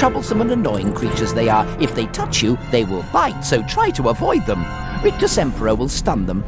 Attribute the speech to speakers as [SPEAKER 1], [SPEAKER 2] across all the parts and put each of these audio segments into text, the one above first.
[SPEAKER 1] Troublesome and annoying creatures they are. If they touch you, they will bite, so try to avoid them. Rictus Emperor will stun them.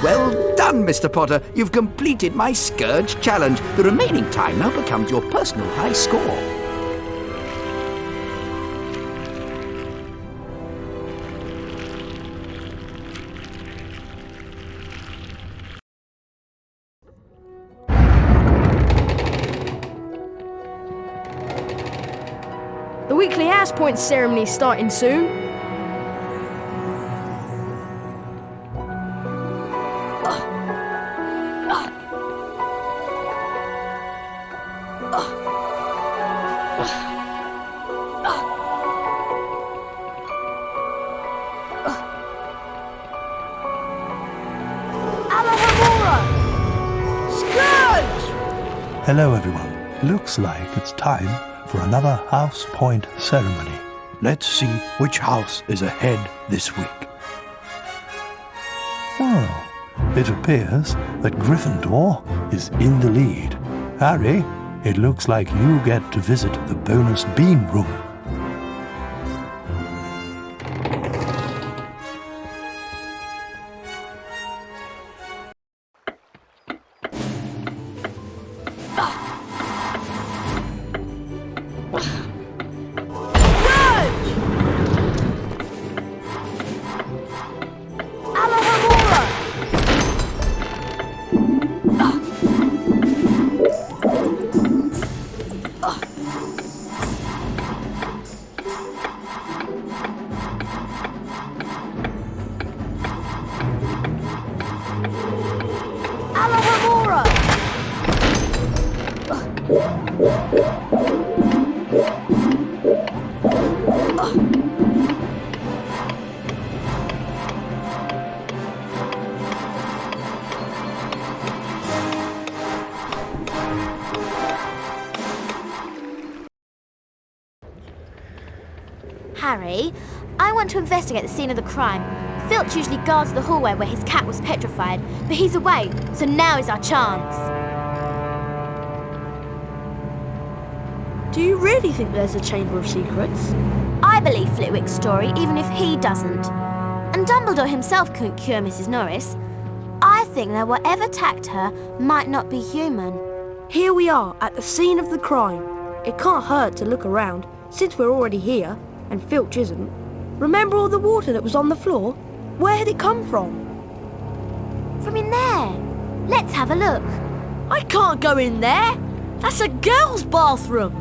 [SPEAKER 1] Well done, Mr. Potter. You've completed my Scourge challenge. The remaining time now becomes your personal high score.
[SPEAKER 2] The weekly house point ceremony is starting soon.
[SPEAKER 3] Hello everyone. Looks like it's time for another house point ceremony. Let's see which house is ahead this week. Well, it appears that Gryffindor is in the lead. Harry, it looks like you get to visit the bonus bean room.
[SPEAKER 4] Harry, I want to investigate the scene of the crime. Filch usually guards the hallway where his cat was petrified, but he's away, so now is our chance.
[SPEAKER 2] Do you really think there's a Chamber of Secrets?
[SPEAKER 4] I believe Flitwick's story, even if he doesn't. And Dumbledore himself couldn't cure Mrs. Norris. I think that whatever attacked her might not be human.
[SPEAKER 2] Here we are, at the scene of the crime. It can't hurt to look around, since we're already here, and Filch isn't. Remember all the water that was on the floor? Where had it come from?
[SPEAKER 4] From in there. Let's have a look.
[SPEAKER 2] I can't go in there! That's a girl's bathroom!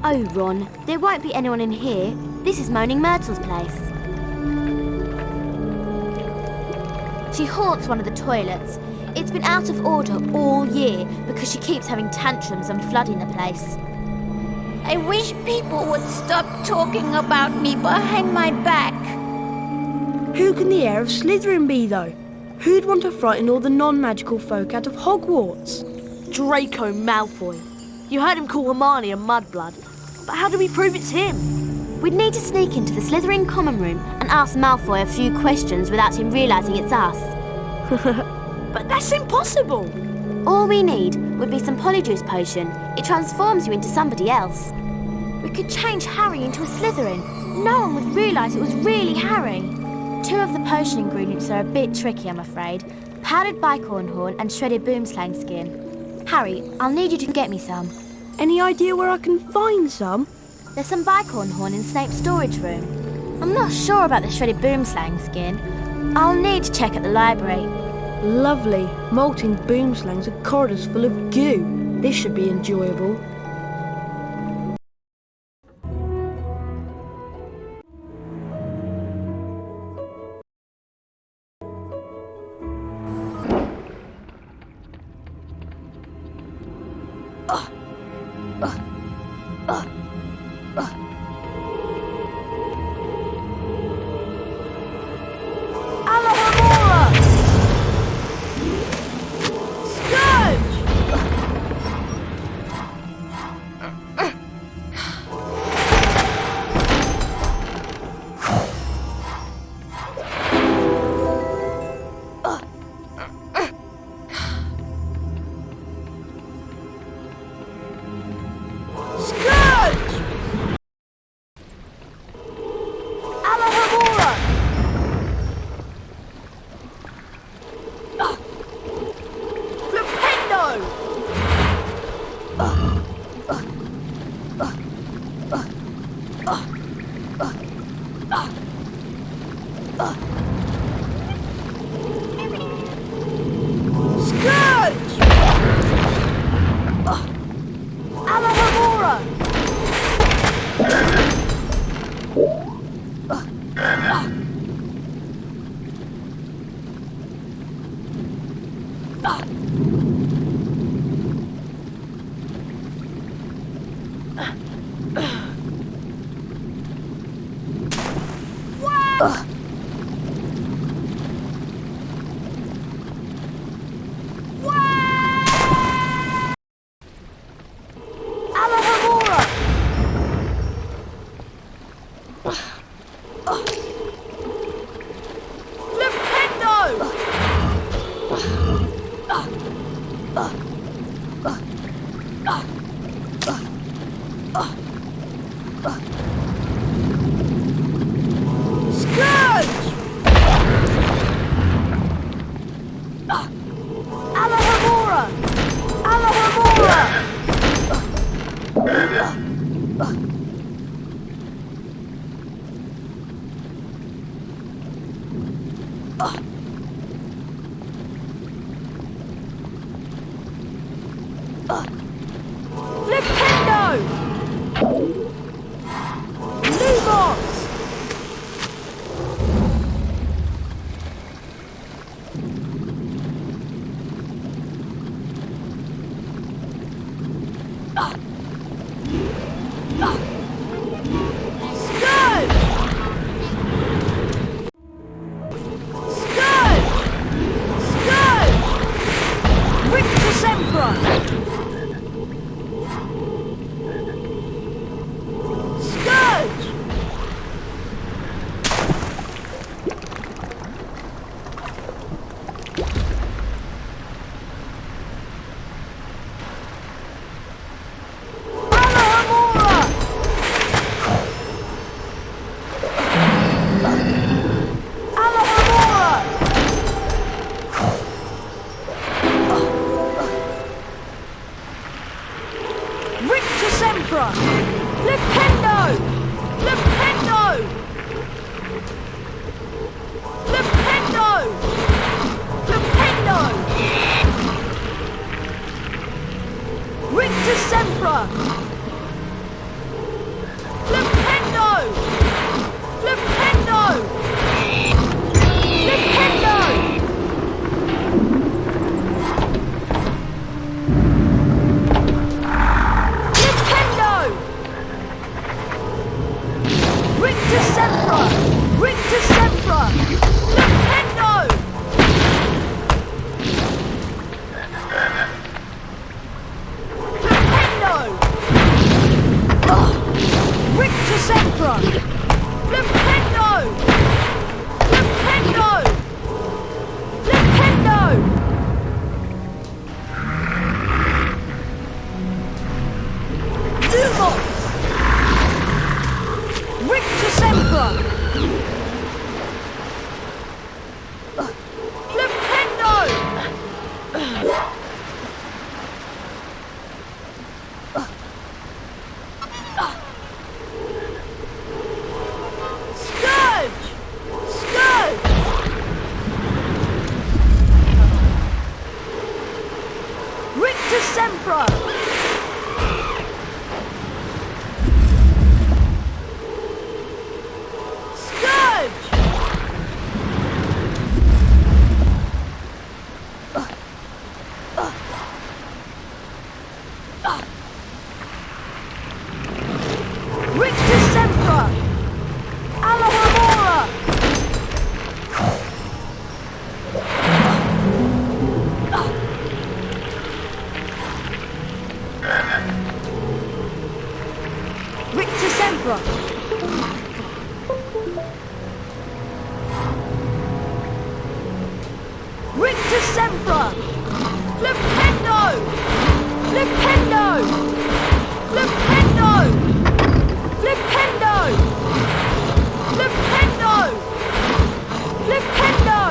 [SPEAKER 4] Oh, Ron, there won't be anyone in here. This is Moaning Myrtle's place. She haunts one of the toilets. It's been out of order all year because she keeps having tantrums and flooding the place.
[SPEAKER 5] I wish people would stop talking about me behind my back.
[SPEAKER 2] Who can the heir of Slytherin be, though? Who'd want to frighten all the non-magical folk out of Hogwarts? Draco Malfoy. You heard him call Hermione a mudblood. But how do we prove it's him?
[SPEAKER 4] We'd need to sneak into the Slytherin common room and ask Malfoy a few questions without him realising it's us.
[SPEAKER 2] But that's impossible!
[SPEAKER 4] All we need would be some Polyjuice potion. It transforms you into somebody else. We could change Harry into a Slytherin. No one would realise it was really Harry. 2 of the potion ingredients are a bit tricky, I'm afraid. Powdered bicorn horn and shredded boomslang skin. Harry, I'll need you to get me some.
[SPEAKER 2] Any idea where I can find some?
[SPEAKER 4] There's some bicorn horn in Snape's storage room. I'm not sure about the shredded boomslang skin. I'll need to check at the library.
[SPEAKER 2] Lovely. Molting boomslangs and corridors full of goo. This should be enjoyable. Emperor! Flipendo! Flipendo! Flipendo! Lumos! Rictus Emperor! Flipendo! Scourge! Scourge! Rictus Emperor! Scourge! Rictus Emperor! Alohomora! Rictus Emperor! Rictus Emperor! Flipendo! Flipendo! Flipendo! Flipendo! Flipendo! Flipendo! Flipendo!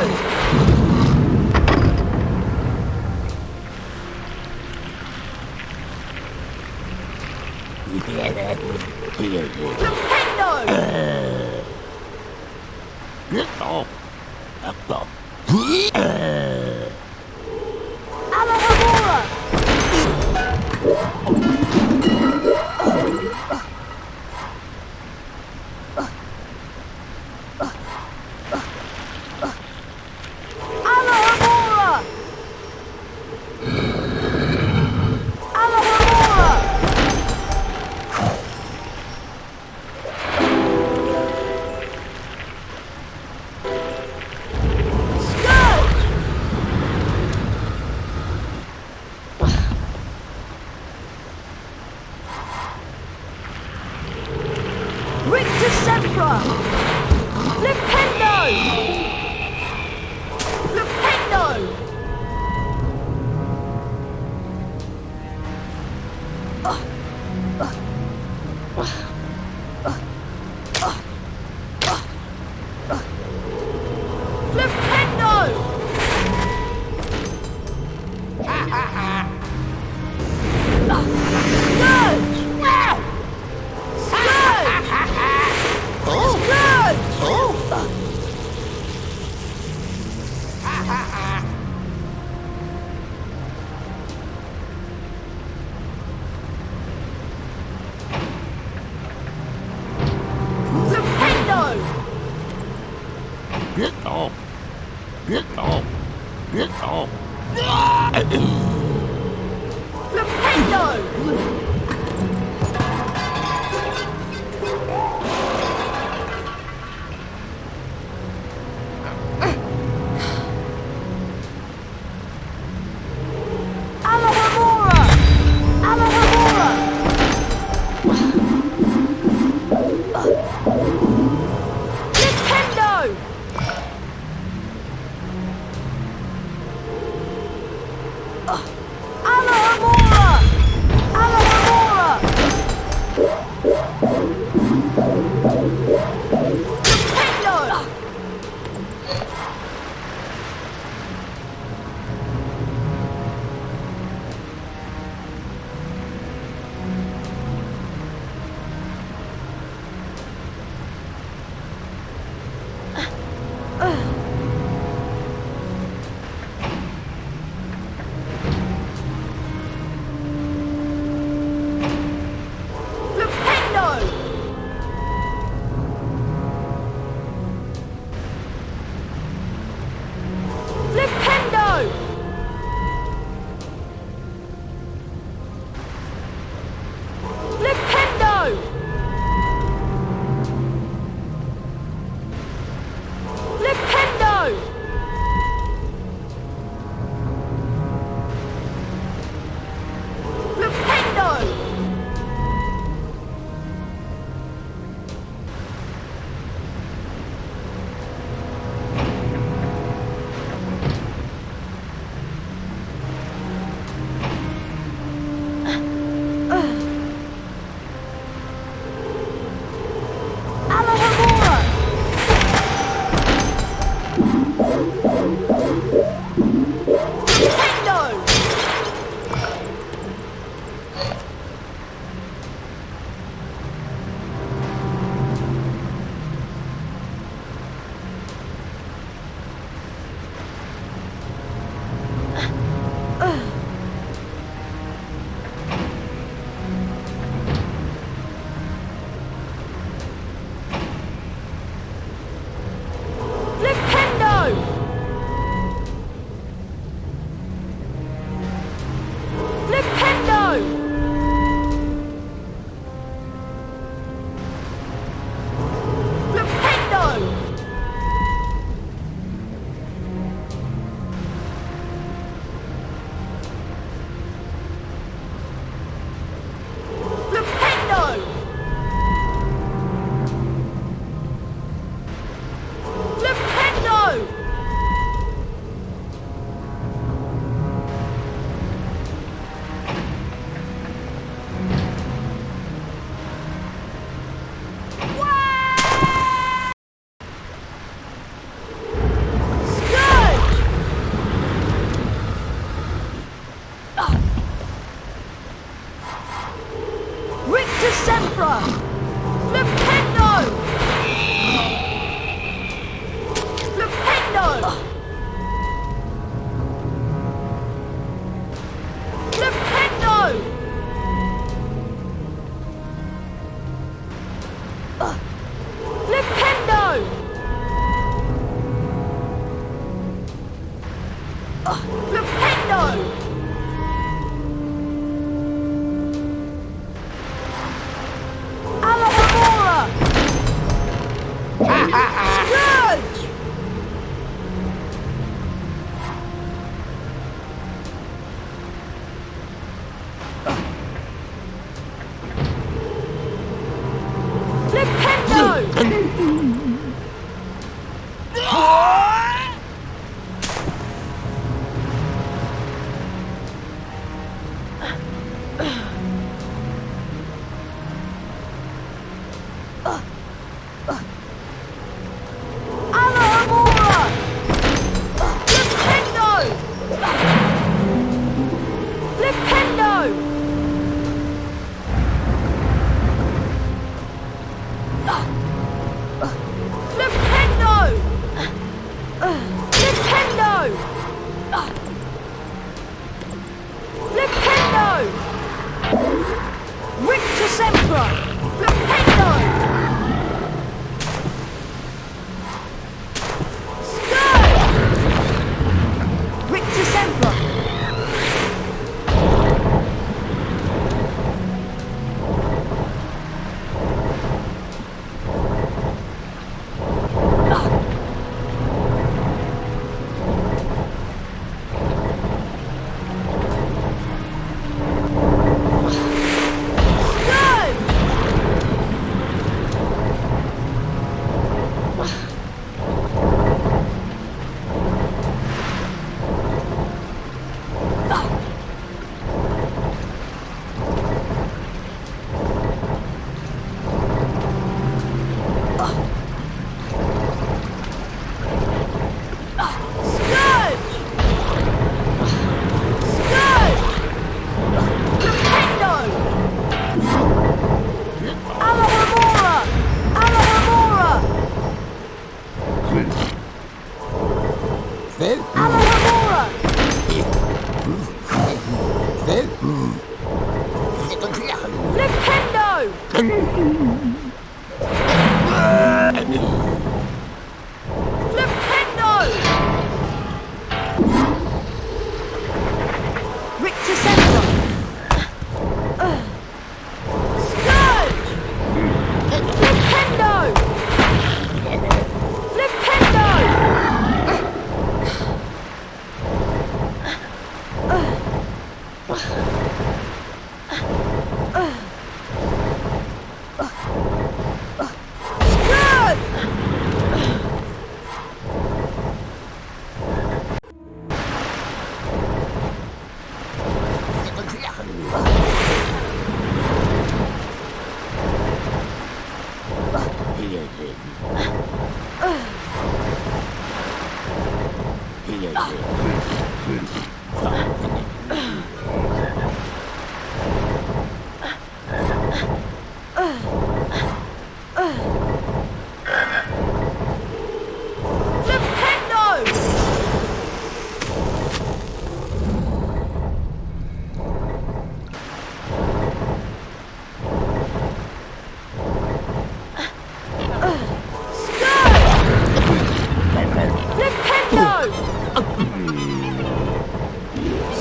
[SPEAKER 2] Alohomora! Alohomora! Alohomora! Scourge! Rictus Emperor! Flipendo! Flipendo! Flipendo! Scourge! Alohomora! Alohomora! Flipendo! Alohomora! Scourge! Flipendo! Alohomora! Flipendo! Flipendo! Flipendo! Flipendo! Flipendo! Rictus Sempra! Flipendo!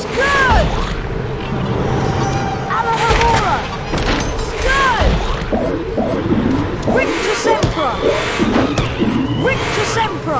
[SPEAKER 2] Scourge! Rictus Sempra!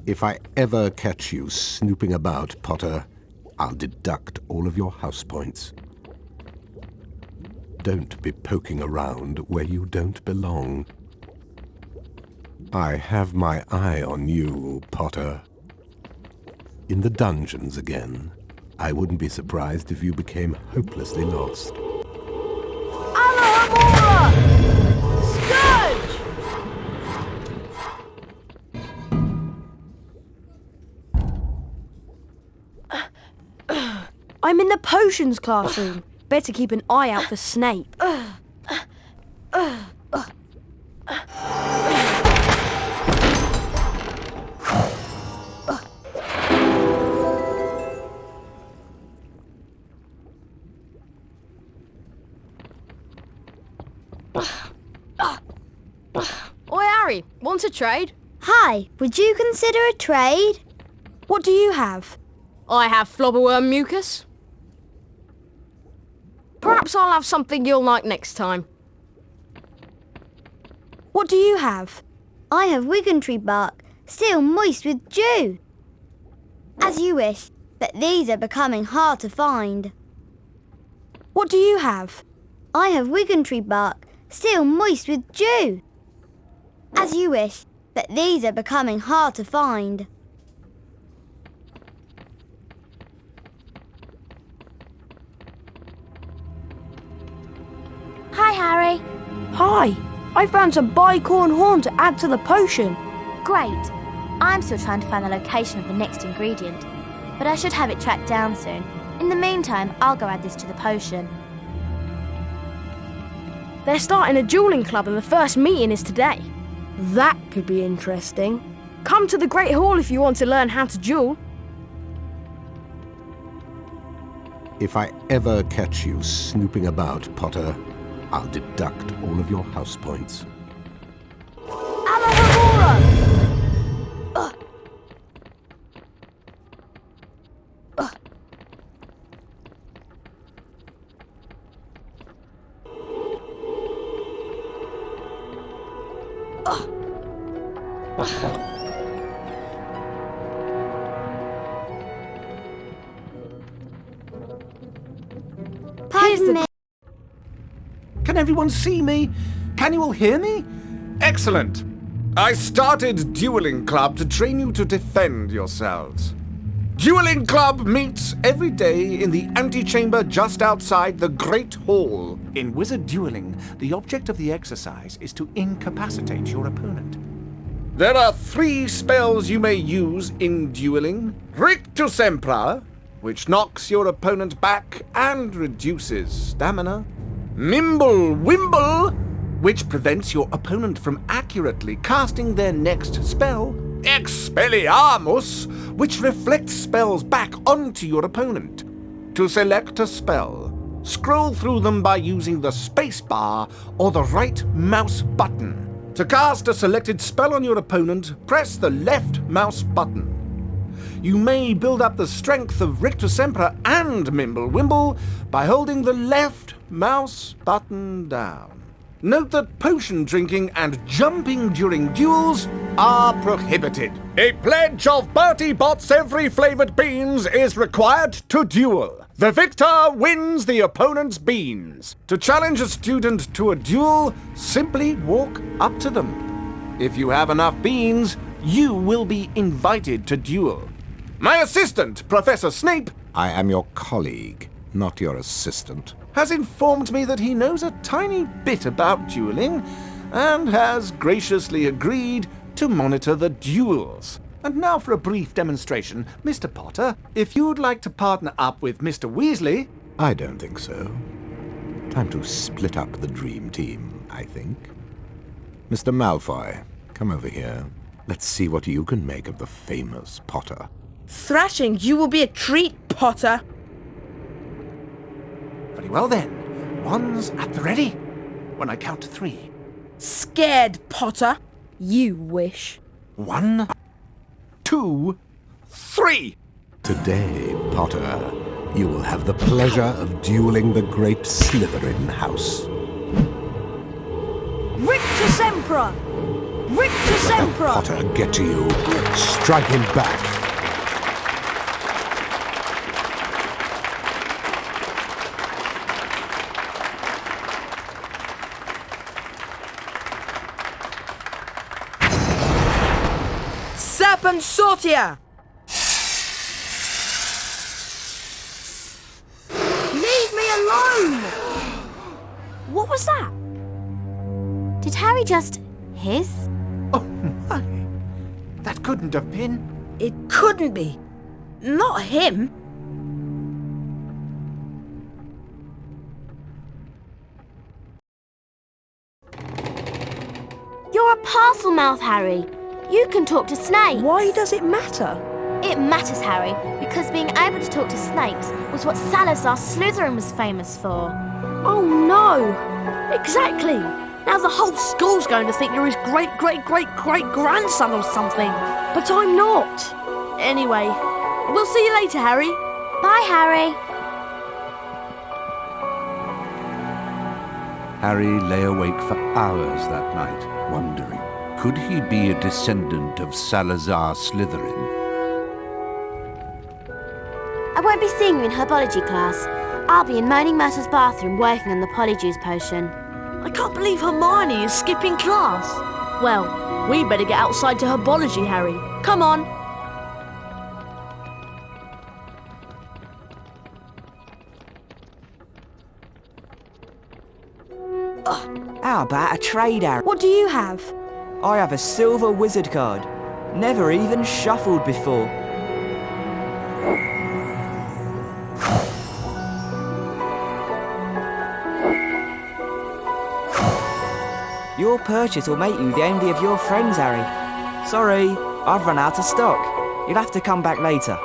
[SPEAKER 6] If I ever catch you snooping about, Potter, I'll deduct all of your house points. Don't be poking around where you don't belong. I have my eye on you, Potter. In the dungeons again. I wouldn't be surprised if you became hopelessly lost.
[SPEAKER 2] Alohomora! Scourge! I'm in the potions classroom. Better keep an eye out for Snape.
[SPEAKER 7] Oi, Harry, want a trade?
[SPEAKER 4] Hi, would you consider a trade?
[SPEAKER 2] What do you have?
[SPEAKER 7] I have flobberworm mucus. Perhaps I'll have something you'll like next time.
[SPEAKER 2] What do you have?
[SPEAKER 4] I have Wiggentree bark, still moist with dew. As you wish, but these are becoming hard to find.
[SPEAKER 2] What do you have?
[SPEAKER 4] I have Wiggentree bark, still moist with dew. As you wish, but these are becoming hard to find. Hi, Harry.
[SPEAKER 2] Hi, I found some bicorn horn to add to the potion.
[SPEAKER 4] Great. I'm still trying to find the location of the next ingredient, but I should have it tracked down soon. In the meantime, I'll go add this to the potion.
[SPEAKER 7] They're starting a dueling club and the first meeting is today.
[SPEAKER 2] That could be interesting.
[SPEAKER 7] Come to the Great Hall if you want to learn how to duel.
[SPEAKER 6] If I ever catch you snooping about, Potter, I'll deduct all of your house points.
[SPEAKER 2] Alohomora!
[SPEAKER 4] Pardon me.
[SPEAKER 8] Can everyone see me? Can you all hear me? Excellent. I started Dueling Club to train you to defend yourselves. Dueling Club meets every day in the antechamber just outside the Great Hall. In wizard dueling, the object of the exercise is to incapacitate your opponent. There are 3 spells you may use in dueling. Rictus Empra, which knocks your opponent back and reduces stamina. Mimble Wimble, which prevents your opponent from accurately casting their next spell. Expelliarmus, which reflects spells back onto your opponent. To select a spell, scroll through them by using the space bar or the right mouse button. To cast a selected spell on your opponent, press the left mouse button. You may build up the strength of Rictus Empra and Mimblewimble by holding the left mouse button down. Note that potion drinking and jumping during duels are prohibited. A pledge of Bertie Bott's every flavoured beans is required to duel. The victor wins the opponent's beans. To challenge a student to a duel, simply walk up to them. If you have enough beans, you will be invited to duel. My assistant, Professor Snape,
[SPEAKER 6] I am your colleague, not your assistant.
[SPEAKER 8] has informed me that he knows a tiny bit about dueling and has graciously agreed to monitor the duels. And now for a brief demonstration. Mr. Potter, if you'd like to partner up with Mr. Weasley...
[SPEAKER 6] I don't think so. Time to split up the dream team, I think. Mr. Malfoy, come over here. Let's see what you can make of the famous Potter.
[SPEAKER 2] Thrashing you will be a treat, Potter.
[SPEAKER 8] Very well then. One's at the ready. When I count to 3.
[SPEAKER 2] Scared, Potter? You wish.
[SPEAKER 8] 1, 2, 3.
[SPEAKER 6] Today, Potter, you will have the pleasure of dueling the great Slytherin house.
[SPEAKER 2] Rictus Emperor! Sempra!
[SPEAKER 6] Potter get to you? Strike him back.
[SPEAKER 9] Sap and Sortia!
[SPEAKER 2] Leave me alone! What was that?
[SPEAKER 4] Did Harry just hiss?
[SPEAKER 8] Oh my! That couldn't have been.
[SPEAKER 9] It couldn't be. Not him.
[SPEAKER 4] You're a parcel mouth, Harry. You can talk to snakes.
[SPEAKER 2] Why does it matter?
[SPEAKER 4] It matters, Harry, because being able to talk to snakes was what Salazar Slytherin was famous for.
[SPEAKER 2] Oh no! Exactly! Now the whole school's going to think you're his great-great-great-great-grandson or something. But I'm not. Anyway, we'll see you later, Harry.
[SPEAKER 4] Bye, Harry.
[SPEAKER 10] Harry lay awake for hours that night, wondering, could he be a descendant of Salazar Slytherin?
[SPEAKER 4] I won't be seeing you in herbology class. I'll be in Moaning Myrtle's bathroom working on the polyjuice potion.
[SPEAKER 2] I can't believe Hermione is skipping class. Well, we better get outside to herbology, Harry. Come on.
[SPEAKER 11] How about a trade, Harry?
[SPEAKER 2] What do you have?
[SPEAKER 11] I have a silver wizard card. Never even shuffled before. Your purchase will make you the envy of your friends, Harry. Sorry, I've run out of stock. You'll have to come back later.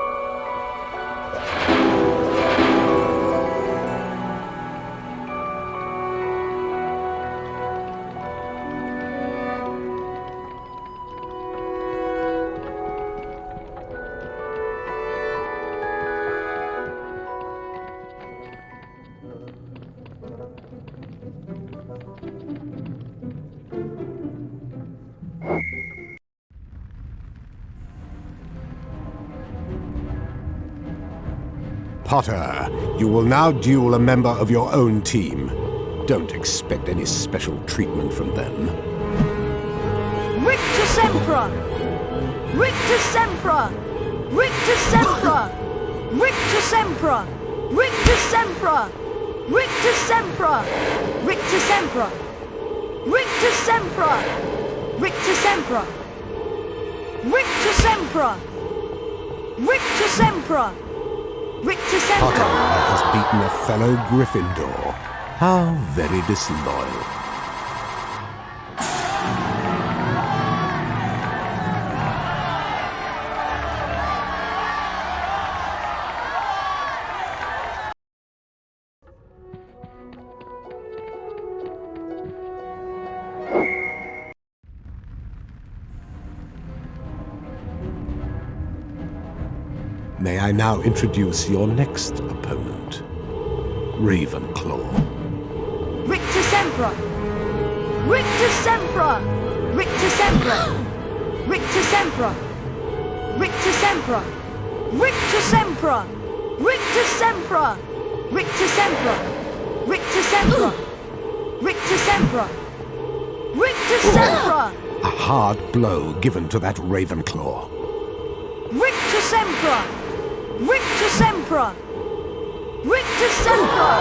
[SPEAKER 6] Potter, you will now duel a member of your own team. Don't expect any special treatment from them.
[SPEAKER 2] Rictus Sempra! Rictus Sempra! Rictus Sempra! Rictus Sempra! Rictus Sempra! Rictus Sempra! Rictus Sempra! Rictus Sempra! Rictus Sempra! Rictus Sempra! Rictus Sempra! Rictus Sempra!
[SPEAKER 6] Potter has beaten a fellow Gryffindor. How very disloyal. May I now introduce your next opponent, Ravenclaw.
[SPEAKER 2] Rictus Sempra! Rictus Sempra! Rictus Sempra! Rictus Sempra! Rictus Sempra! Rictus Sempra! Rictus Sempra! Rictus Sempra! Rictus Sempra! Rictus Sempra! Rictus Sempra!
[SPEAKER 6] A hard blow given to that Ravenclaw.
[SPEAKER 2] Rictus Sempra! Rictus Sempra! Rictus Sempra!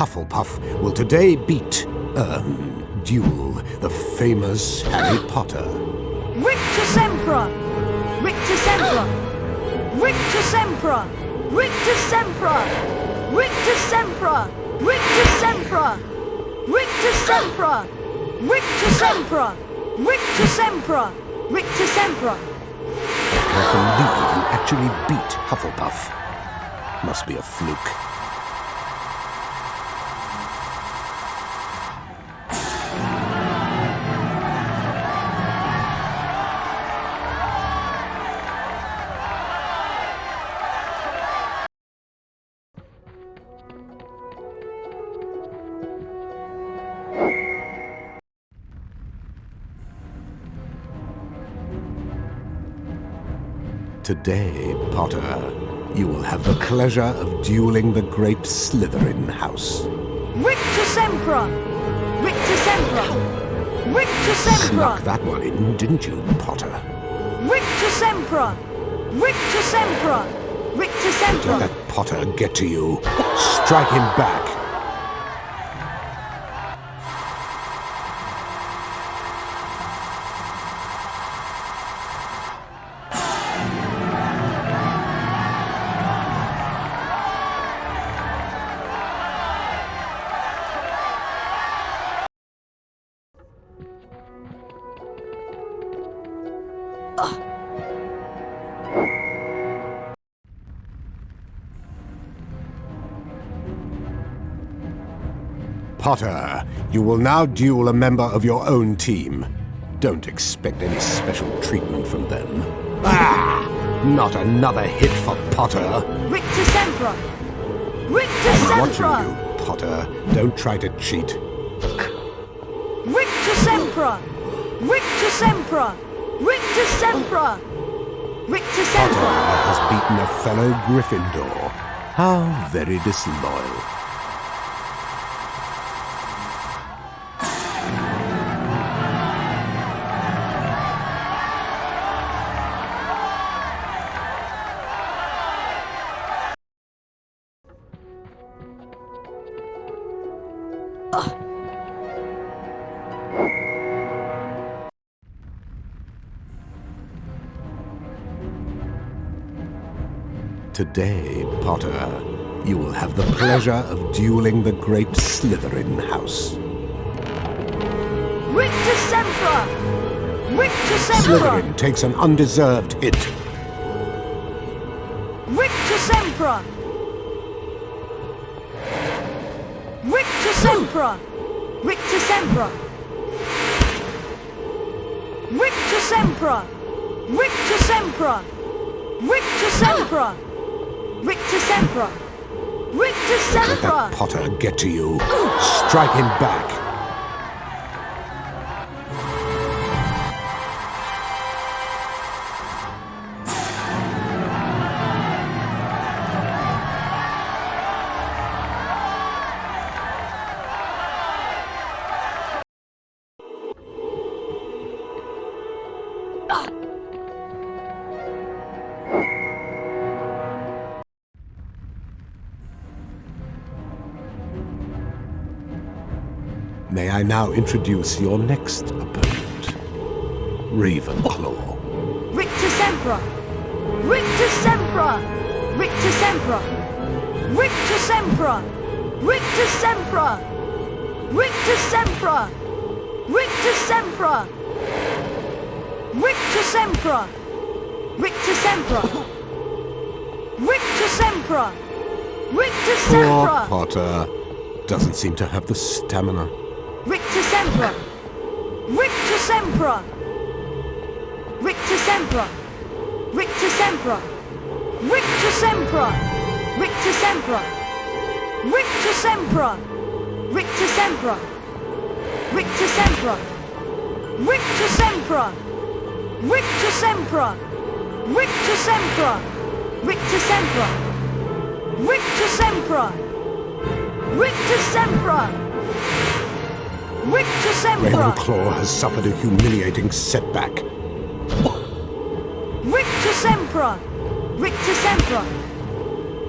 [SPEAKER 6] Hufflepuff will today duel the famous Harry Potter.
[SPEAKER 2] Rictus Sempra! Rictus Sempra! Rictus Sempra! Rictus Sempra! Rictus Sempra! Rictus Sempra! Rictus Sempra! Rictus Sempra! Rictus Sempra! Rictus Sempra!
[SPEAKER 6] can't believe you actually beat Hufflepuff. Must be a fluke. Today, Potter, you will have the pleasure of dueling the great Slytherin house.
[SPEAKER 2] Rictus Emperor! Rictus Emperor! Rictus Emperor!
[SPEAKER 6] Snuck that one in, didn't you, Potter?
[SPEAKER 2] Rictus Emperor! Rictus Emperor! Rictus Emperor!
[SPEAKER 6] Don't let Potter get to you. Strike him back. Potter, you will now duel a member of your own team. Don't expect any special treatment from them. Ah! Not another hit for Potter.
[SPEAKER 2] Rictus Emperor! Rictus
[SPEAKER 6] I'm
[SPEAKER 2] Emperor!
[SPEAKER 6] watching you, Potter. Don't try to cheat.
[SPEAKER 2] Rictus Emperor! Rictus Emperor! Rictus Emperor! Rictus
[SPEAKER 6] Potter
[SPEAKER 2] Emperor!
[SPEAKER 6] has beaten a fellow Gryffindor. How very disloyal. Today, Potter, you will have the pleasure of dueling the great Slytherin house.
[SPEAKER 2] Rictus Emperor! Rictus Emperor!
[SPEAKER 6] Slytherin takes an undeserved hit.
[SPEAKER 2] Rictus Emperor! Rictus Emperor! Rictus Emperor! Rictus Emperor! Rictus Emperor! Rictus Emperor! Rictus Emperor! Rictus
[SPEAKER 6] Don't
[SPEAKER 2] Emperor!
[SPEAKER 6] let Potter get to you. Strike him back. May I now introduce your next opponent, Ravenclaw.
[SPEAKER 2] Rictus Emperor! Rictus Emperor! Rictus Emperor! Rictus Emperor! Rictus Emperor! Rictus Emperor! Rictus Emperor! Rictus Emperor! Rictus Emperor! Rictus Emperor! Rictus
[SPEAKER 6] Poor
[SPEAKER 2] Emperor!
[SPEAKER 6] Potter doesn't seem to have the stamina.
[SPEAKER 2] Rictus Emperor! Rictus Emperor! Rictus Emperor! Rictus Emperor! Rictus Emperor! Rictus Emperor! Rictus Emperor! Rictus Emperor! Rictus Emperor! Rictus Emperor! Rictus Emperor! Rictus Emperor! Rictus Emperor! Rictus Emperor! Rictus Emperor! Rictus Emperor!
[SPEAKER 6] Ravenclaw has suffered a humiliating setback.
[SPEAKER 2] Rictus Emperor! Rictus Emperor!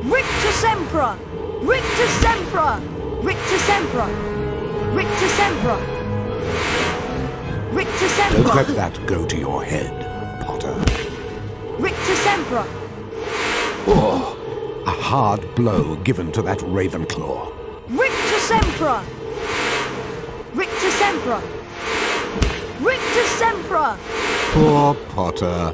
[SPEAKER 2] Rictus Emperor! Rictus Emperor! Rictus Emperor! Rictus Emperor! Rictus Emperor!
[SPEAKER 6] Don't let that go to your head, Potter.
[SPEAKER 2] Rictus Emperor!
[SPEAKER 6] Oh, a hard blow given to that Ravenclaw.
[SPEAKER 2] Rictus Emperor! Rictus Emperor! Rictus Emperor!
[SPEAKER 6] Poor Potter.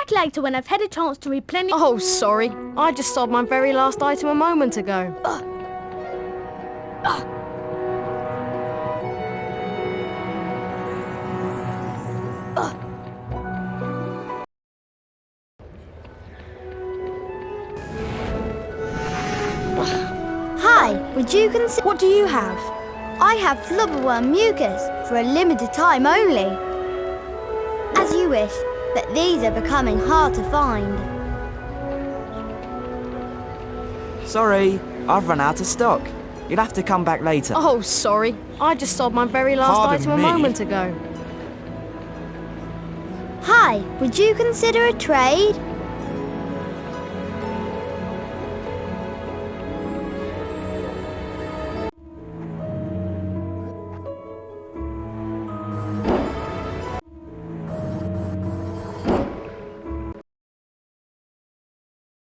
[SPEAKER 7] back later when I've had a chance to replenish...
[SPEAKER 2] Oh, sorry. I just sold my very last item a moment ago.
[SPEAKER 4] Hi, would you consider...
[SPEAKER 2] What do you have?
[SPEAKER 4] I have flubberworm mucus for a limited time only. As you wish, but these are becoming hard to find.
[SPEAKER 11] Sorry, I've run out of stock. You'll have to come back later.
[SPEAKER 2] Oh, sorry. I just sold my very last
[SPEAKER 11] Pardon
[SPEAKER 2] item
[SPEAKER 11] me?
[SPEAKER 2] a moment ago.
[SPEAKER 4] Hi, would you consider a trade?